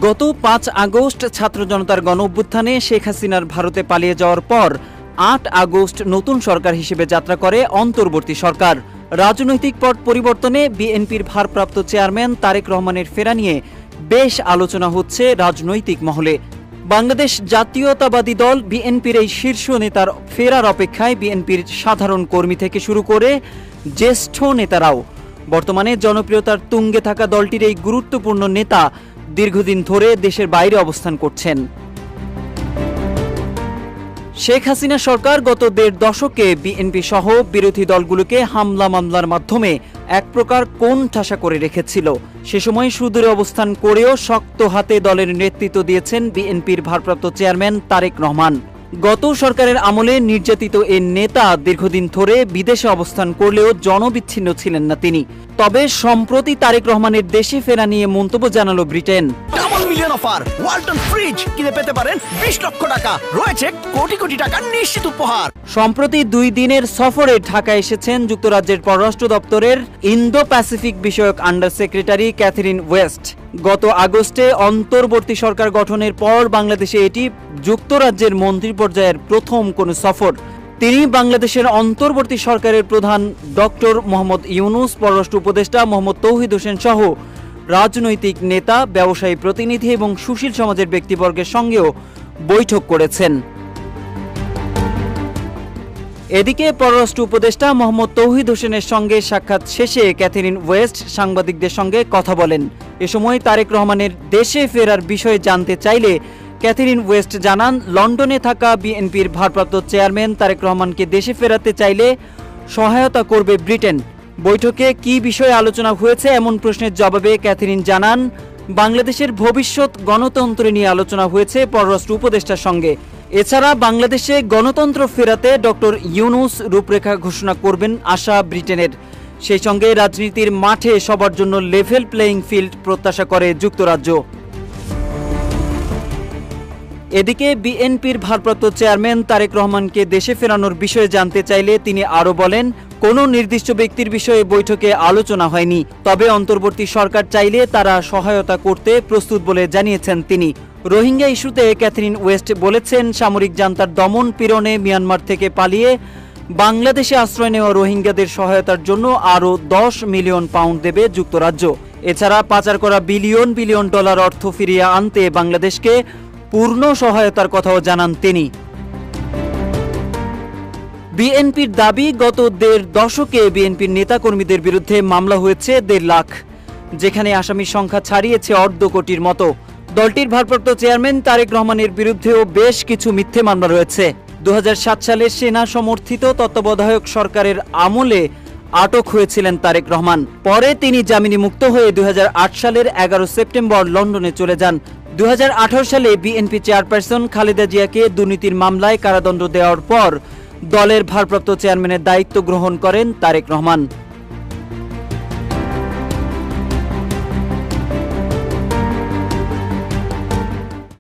গত ৫ আগস্ট ছাত্র জনতার গণঅভ্যুত্থানে শেখ হাসিনার ভারতে পালিয়ে যাওয়ার পর ৮ আগস্ট নতুন সরকার হিসেবে যাত্রা করে অন্তর্বর্তী সরকার। রাজনৈতিক পট পরিবর্তনে বিএনপির ভারপ্রাপ্ত চেয়ারম্যান তারেক রহমানের ফেরা নিয়ে বেশ আলোচনা হচ্ছে রাজনৈতিক মহলে। বাংলাদেশ জাতীয়তাবাদী দল বিএনপির এই শীর্ষ নেতার ফেরার অপেক্ষায় বিএনপির সাধারণ কর্মী থেকে শুরু করে জ্যেষ্ঠ নেতারাও। বর্তমানে জনপ্রিয়তার তুঙ্গে থাকা দলটির এই গুরুত্বপূর্ণ নেতা দীর্ঘদিন ধরে দেশের বাইরে অবস্থান করছেন। শেখ হাসিনা সরকার গত ১.৫ দশকে বিএনপি সহ বিরোধী দলগুলোকে হামলা মামলার মাধ্যমে এক প্রকার কোণঠাসা করে রেখেছিল। সে সময় সুদূরে অবস্থান করেও শক্ত হাতে দলের নেতৃত্ব দিয়েছেন বিএনপির ভারপ্রাপ্ত চেয়ারম্যান তারেক রহমান। গত সরকারের আমলে নির্যাতিত এই নেতা দীর্ঘদিন ধরে বিদেশে অবস্থান করলেও জনবিচ্ছিন্ন ছিলেন না তিনি। তবে সম্প্রতি তারেক রহমানের দেশে ফেরা নিয়ে মন্তব্য জানালো Britain. Double million offer, Walton fridge কিনে পেতে পারেন ২০ লক্ষ টাকা, রয়েছে কোটি কোটি টাকার নিশ্চিত উপহার। সম্প্রতি ২ দিনের সফরে ঢাকা এসেছেন যুক্তরাজ্যের পররাষ্ট্র দপ্তরের ইন্দো প্যাসিফিক বিষয়ক আন্ডার সেক্রেটারি ক্যাথরিন ওয়েস্ট। গত আগস্টে অন্তর্বর্তী সরকার গঠনের পর বাংলাদেশে এটি যুক্তরাজ্যের মন্ত্রী পর্যায়ের প্রথম কোনো সফর। তিনি বাংলাদেশের অন্তর্বর্তী সরকারের প্রধান ডক্টর মোহাম্মদ ইউনুস, পররাষ্ট্র উপদেষ্টা মোহাম্মদ তৌহিদ হোসেন সহ রাজনৈতিক নেতা, ব্যবসায়ী প্রতিনিধি এবং সুশীল সমাজের ব্যক্তিবর্গের সঙ্গেও বৈঠক করেছেন। এদিকে পররাষ্ট্র উপদেষ্টা মোহাম্মদ তৌহিদ হোসেনের সঙ্গে সাক্ষাৎ শেষে ক্যাথরিন ওয়েস্ট সাংবাদিকদের সঙ্গে কথা বলেন। এ সময় তারেক রহমানের দেশে ফেরার বিষয়ে জানতে চাইলে ক্যাথরিন ওয়েস্ট জানান, লন্ডনে থাকা বিএনপির ভারপ্রাপ্ত চেয়ারম্যান তারেক রহমানকে দেশে ফেরাতে চাইলে সহায়তা করবে ব্রিটেন। বৈঠকে কী বিষয়ে আলোচনা হয়েছে এমন প্রশ্নের জবাবে ক্যাথরিন জানান, বাংলাদেশের ভবিষ্যৎ গণতন্ত্র নিয়ে আলোচনা হয়েছে পররাষ্ট্র উপদেষ্টার সঙ্গে। এছাড়া বাংলাদেশে গণতন্ত্র ফেরাতে ডক্টর ইউনুস রূপরেখা ঘোষণা করবেন আশা ব্রিটেনের। সেই সঙ্গে রাজনীতির মাঠে সবার জন্য লেভেল প্লেয়িং ফিল্ড প্রত্যাশা করে যুক্তরাজ্য। এদিকে বিএনপির ভারপ্রাপ্ত চেয়ারম্যান তারেক রহমানকে দেশে ফেরানোর বিষয়ে জানতে চাইলে তিনি আরও বলেন, কোনো নির্দিষ্ট ব্যক্তির বিষয়ে বৈঠকে আলোচনা হয়নি, তবে অন্তর্বর্তী সরকার চাইলে তারা সহায়তা করতে প্রস্তুত বলে জানিয়েছেন তিনি। রোহিঙ্গা ইস্যুতে ক্যাথরিন ওয়েস্ট বলেছেন, সামরিক জান্তার দমন পীড়নে মিয়ানমার থেকে পালিয়ে বাংলাদেশে আশ্রয় নেওয়া রোহিঙ্গাদের সহায়তার জন্য আরও ১০ মিলিয়ন পাউন্ড দেবে যুক্তরাজ্য। এছাড়া পাচার করা বিলিয়ন বিলিয়ন ডলার অর্থ ফিরিয়ে আনতে বাংলাদেশকে পূর্ণ সহায়তার কথাও জানান তিনি। বিএনপির দাবি, গত ১.৫ দশকে বিএনপির নেতাকর্মীদের বিরুদ্ধে মামলা হয়েছে ১.৫ লাখ, যেখানে আসামির সংখ্যা ছাড়িয়েছে অর্ধ কোটির মতো। দলটির ভারপ্রাপ্ত চেয়ারম্যান তারেক রহমানের বিরুদ্ধেও বেশ কিছু মিথ্যে মামলা রয়েছে। ২০০৭ সালে সেনা সমর্থিত তত্ত্বাবধায়ক সরকারের আমলে আটক হয়েছিলেন তারেক রহমান। পরে তিনি জামিনে মুক্ত হয়ে ২০০৮ সালের ১১ সেপ্টেম্বর লন্ডনে চলে যান। ২০১৮ সালে বিএনপি চেয়ারপারসন খালেদা জিয়াকে দুর্নীতির মামলায় কারাদণ্ড দেওয়ার পর দলের ভারপ্রাপ্ত চেয়ারম্যানের দায়িত্ব গ্রহণ করেন তারেক রহমান।